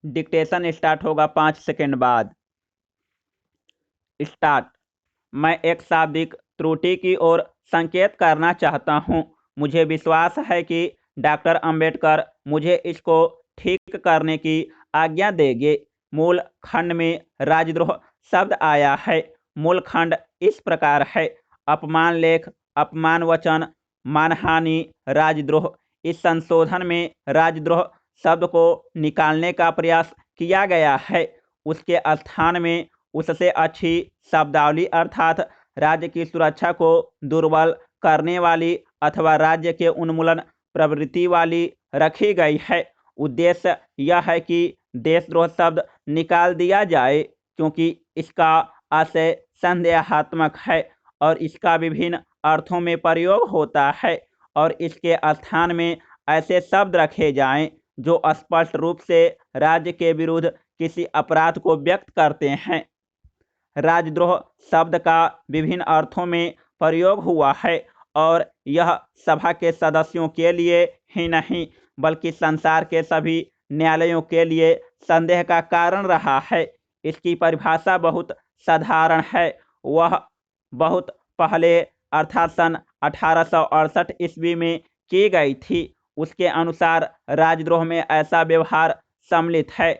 Dictation start होगा 5 second बाद। Start. मैं एक शाब्दिक त्रुटि की ओर संकेत करना चाहता हूं। मुझे विश्वास है कि डॉक्टर अंबेडकर मुझे इसको ठीक करने की आज्ञा देंगे। मूल खंड में राजद्रोह शब्द आया है। मूल खंड इस प्रकार है: अपमान लेख, अपमान वचन, मानहानि, राजद्रोह। इस संशोधन में राजद्रोह शब्द को निकालने का प्रयास किया गया है। उसके स्थान में उससे अच्छी शब्दावली अर्थात राज्य की सुरक्षा को दुर्बल करने वाली अथवा राज्य के उन्मूलन प्रवृत्ति वाली रखी गई है। उद्देश्य यह है कि देशद्रोह शब्द निकाल दिया जाए, क्योंकि इसका आशय संदेहात्मक है और इसका विभिन्न अर्थों में प्रयोग होता है, और इसके स्थान में ऐसे शब्द रखे जाएं जो स्पष्ट रूप से राज्य के विरुद्ध किसी अपराध को व्यक्त करते हैं। राजद्रोह शब्द का विभिन्न अर्थों में प्रयोग हुआ है और यह सभा के सदस्यों के लिए ही नहीं बल्कि संसार के सभी न्यायालयों के लिए संदेह का कारण रहा है। इसकी परिभाषा बहुत साधारण है। वह बहुत पहले अर्थात सन 1868 ईस्वी में की गई थी। उसके अनुसार राजद्रोह में ऐसा व्यवहार सम्मिलित है,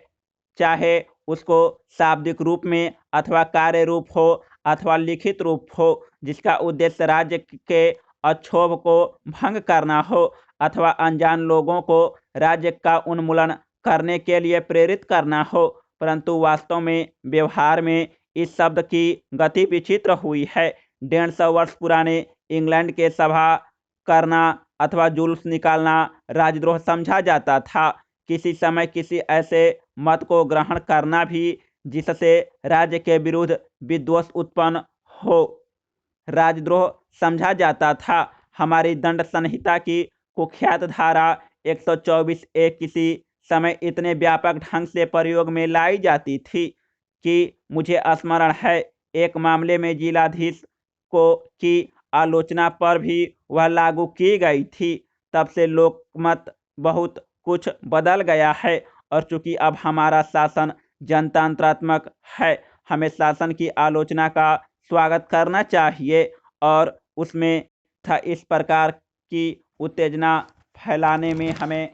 चाहे उसको शाब्दिक रूप में अथवा कार्य रूप हो अथवा लिखित रूप हो, जिसका उद्देश्य राज्य के अक्षोभ को भंग करना हो अथवा अनजान लोगों को राज्य का उन्मूलन करने के लिए प्रेरित करना हो। परंतु वास्तव में व्यवहार में इस शब्द की गति विचित्र हुई है। 150 वर्ष पुराने इंग्लैंड के सभा करना अथवा जुलूस निकालना राजद्रोह समझा जाता था। किसी समय किसी ऐसे मत को ग्रहण करना भी जिससे राज्य के विरुद्ध विद्वेष उत्पन्न हो राजद्रोह समझा जाता था। हमारी दंड संहिता की कुख्यात धारा 124 ए किसी समय इतने व्यापक ढंग से प्रयोग में लाई जाती थी कि मुझे स्मरण है एक मामले में जिलाधीश को की आलोचना पर भी वह लागू की गई थी। तब से लोकमत बहुत कुछ बदल गया है, और चूंकि अब हमारा शासन जनतंत्रात्मक है, हमें शासन की आलोचना का स्वागत करना चाहिए और उसमें था इस प्रकार की उत्तेजना फैलाने में हमें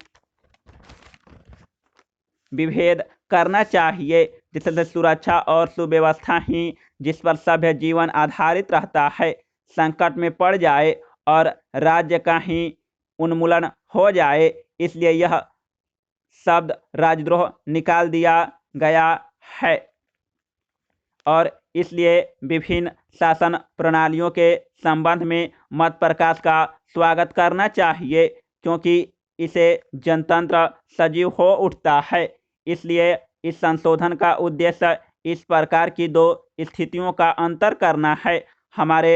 विभेद करना चाहिए, जिससे सुरक्षा और सुव्यवस्था ही जिस पर सभ्य जीवन आधारित रहता है संकट में पड़ जाए और राज्य का ही उन्मूलन हो जाए। इसलिए यह शब्द राजद्रोह निकाल दिया गया है और इसलिए विभिन्न शासन प्रणालियों के संबंध में मत प्रकाश का स्वागत करना चाहिए, क्योंकि इसे जनतंत्र सजीव हो उठता है। इसलिए इस संशोधन का उद्देश्य इस प्रकार की दो स्थितियों का अंतर करना है। हमारे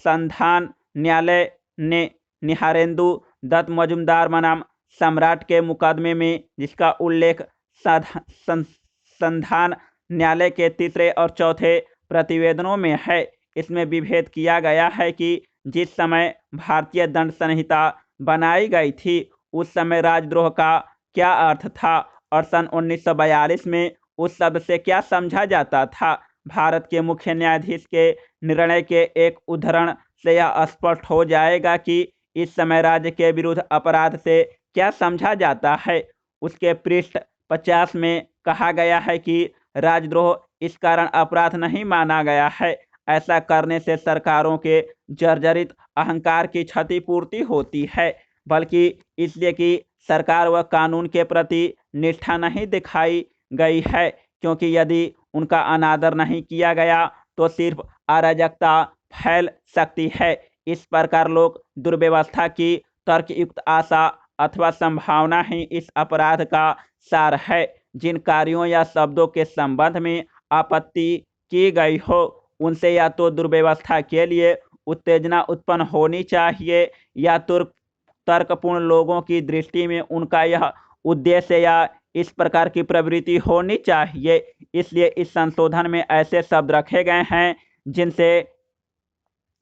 संधान न्यायालय ने निहारेंदु दत्त मजुमदार बनाम सम्राट के मुकदमे में, जिसका उल्लेख संधान न्यायालय के तीसरे और चौथे प्रतिवेदनों में है, इसमें विभेद किया गया है कि जिस समय भारतीय दंड संहिता बनाई गई थी उस समय राजद्रोह का क्या अर्थ था और सन 1942 में उस शब्द से क्या समझा जाता था। भारत के मुख्य न्यायाधीश के निर्णय के एक उद्धरण से यह स्पष्ट हो जाएगा कि इस समय राज्य के विरुद्ध अपराध से क्या समझा जाता है। उसके पृष्ठ 50 में कहा गया है कि राजद्रोह इस कारण अपराध नहीं माना गया है, ऐसा करने से सरकारों के जर्जरित अहंकार की क्षतिपूर्ति होती है, बल्कि इसलिए कि सरकार व कानून के प्रति निष्ठा नहीं दिखाई गई है, क्योंकि यदि उनका अनादर नहीं किया गया तो सिर्फ अराजकता फैल सकती है। इस प्रकार लोक दुर्व्यवस्था की तर्कयुक्त आशा अथवा संभावना ही इस अपराध का सार है। जिन कार्यों या शब्दों के संबंध में आपत्ति की गई हो उनसे या तो दुर्व्यवस्था के लिए उत्तेजना उत्पन्न होनी चाहिए या तर्कपूर्ण लोगों की दृष्टि में उनका यह उद्देश्य या इस प्रकार की प्रवृत्ति होनी चाहिए। इसलिए इस संशोधन में ऐसे शब्द रखे गए हैं जिनसे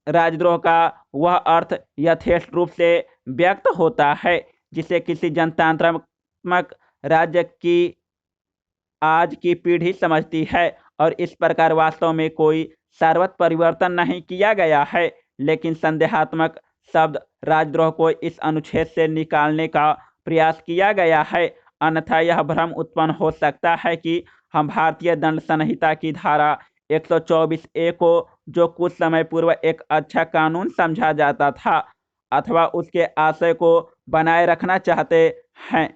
राजद्रोह का वह अर्थ यथेष्ट रूप से व्यक्त होता है जिसे किसी जनतांत्रात्मक राज्य की आज की पीढ़ी समझती है और इस प्रकार वास्तव में कोई सर्वत्र परिवर्तन नहीं किया गया है, लेकिन संदेहात्मक शब्द राजद्रोह को इस अनुच्छेद से निकालने का प्रयास किया गया है। अन्यथा यह भ्रम उत्पन्न हो सकता है कि हम भारतीय दंड संहिता की धारा 124 ए को, जो कुछ समय पूर्व एक अच्छा कानून समझा जाता था, अथवा उसके आशय को बनाए रखना चाहते हैं।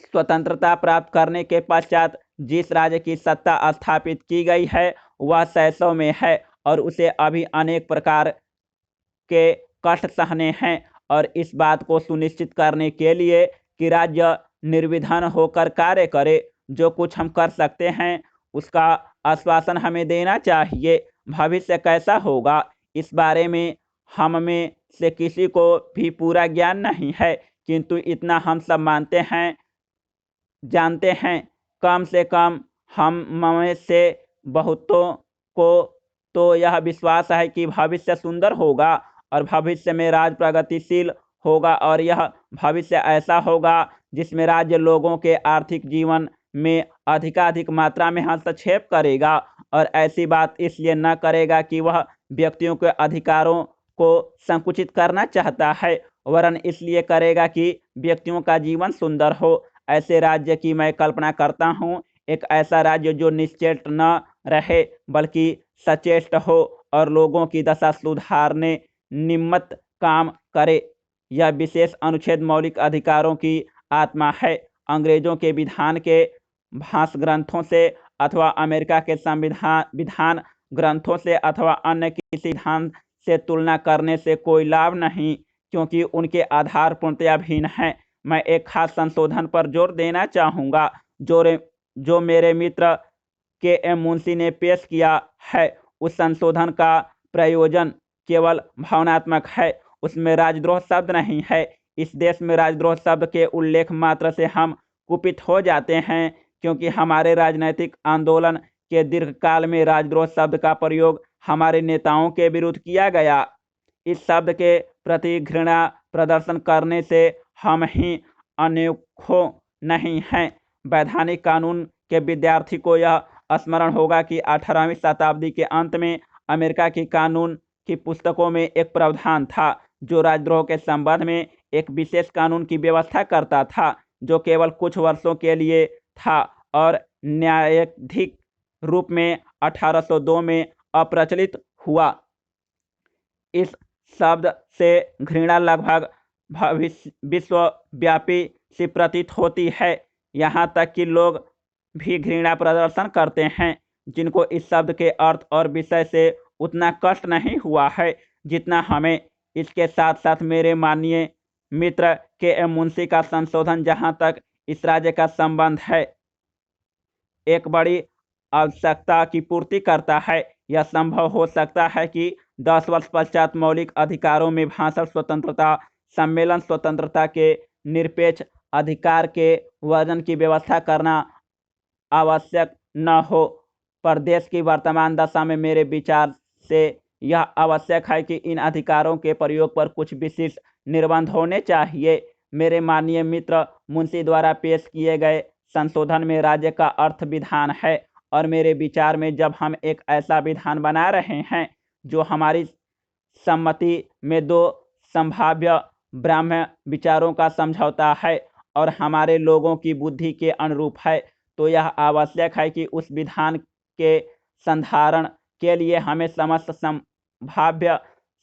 स्वतंत्रता प्राप्त करने के पश्चात जिस राज्य की सत्ता स्थापित की गई है वह शैशव में है और उसे अभी अनेक प्रकार के कष्ट सहने हैं, और इस बात को सुनिश्चित करने के लिए कि राज्य निर्विघ्न होकर कार्य करे, जो कुछ हम कर सकते हैं उसका आश्वासन हमें देना चाहिए। भविष्य कैसा होगा इस बारे में हम में से किसी को भी पूरा ज्ञान नहीं है, किंतु इतना हम सब जानते हैं, कम से कम हम में से बहुतों को तो यह विश्वास है कि भविष्य सुंदर होगा और भविष्य में राज्य प्रगतिशील होगा, और यह भविष्य ऐसा होगा जिसमें राज्य लोगों के आर्थिक जीवन में अधिकाधिक मात्रा में हस्तक्षेप करेगा, और ऐसी बात इसलिए न करेगा कि वह व्यक्तियों के अधिकारों को संकुचित करना चाहता है, वरन इसलिए करेगा कि व्यक्तियों का जीवन सुंदर हो। ऐसे राज्य की मैं कल्पना करता हूँ, एक ऐसा राज्य जो निश्चेष्ट न रहे बल्कि सचेष्ट हो और लोगों की दशा सुधारने निमित्त काम करे। यह विशेष अनुच्छेद मौलिक अधिकारों की आत्मा है। अंग्रेजों के विधान के भाष ग्रंथों से अथवा अमेरिका के विधान ग्रंथों से अथवा अन्य किसी विधान से तुलना करने से कोई लाभ नहीं, क्योंकि उनके आधार पूर्णतया भिन्न हैं। मैं एक खास संशोधन पर जोर देना चाहूँगा जो मेरे मित्र के.एम. मुंशी ने पेश किया है। उस संशोधन का प्रयोजन केवल भावनात्मक है, उसमें राजद्रोह शब्द नहीं है। इस देश में राजद्रोह शब्द के उल्लेख मात्र से हम कुपित हो जाते हैं, क्योंकि हमारे राजनैतिक आंदोलन के दीर्घकाल में राजद्रोह शब्द का प्रयोग हमारे नेताओं के विरुद्ध किया गया। इस शब्द के प्रति घृणा प्रदर्शन करने से हम ही अनोखों नहीं हैं। वैधानिक कानून के विद्यार्थी को यह स्मरण होगा कि 18वीं शताब्दी के अंत में अमेरिका की कानून की पुस्तकों में एक प्रावधान था जो राजद्रोह के संबंध में एक विशेष कानून की व्यवस्था करता था, जो केवल कुछ वर्षों के लिए था और न्यायाधिक रूप में 1802 में अप्रचलित हुआ। इस शब्द से घृणा लगभग विश्वव्यापी सी प्रतीत होती है। यहाँ तक कि लोग भी घृणा प्रदर्शन करते हैं जिनको इस शब्द के अर्थ और विषय से उतना कष्ट नहीं हुआ है जितना हमें। इसके साथ साथ मेरे माननीय मित्र के.एम. मुंशी का संशोधन जहाँ तक इस राज्य का संबंध है एक बड़ी आवश्यकता की पूर्ति करता है। यह संभव हो सकता है कि 10 वर्ष पश्चात मौलिक अधिकारों में भाषण स्वतंत्रता, सम्मेलन स्वतंत्रता के निरपेक्ष अधिकार के वर्जन की व्यवस्था करना आवश्यक न हो, पर देश की वर्तमान दशा में मेरे विचार से यह आवश्यक है कि इन अधिकारों के प्रयोग पर कुछ विशिष्ट निर्बंध होने चाहिए। मेरे माननीय मित्र मुंशी द्वारा पेश किए गए संशोधन में राज्य का अर्थ विधान है, और मेरे विचार में जब हम एक ऐसा विधान बना रहे हैं जो हमारी सम्मति में दो संभाव्य ब्राह्मण विचारों का समझौता है और हमारे लोगों की बुद्धि के अनुरूप है, तो यह आवश्यक है कि उस विधान के संधारण के लिए हमें समस्त संभाव्य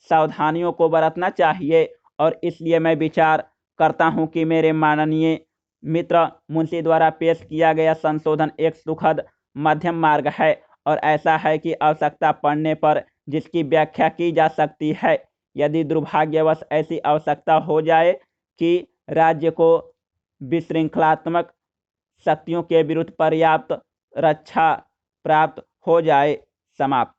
सावधानियों को बरतना चाहिए। और इसलिए मैं विचार करता हूं कि मेरे माननीय मित्र मुंशी द्वारा पेश किया गया संशोधन एक सुखद मध्यम मार्ग है, और ऐसा है कि आवश्यकता पड़ने पर जिसकी व्याख्या की जा सकती है। यदि दुर्भाग्यवश ऐसी आवश्यकता हो जाए कि राज्य को विशृंखलात्मक शक्तियों के विरुद्ध पर्याप्त रक्षा प्राप्त हो जाए। समाप्त।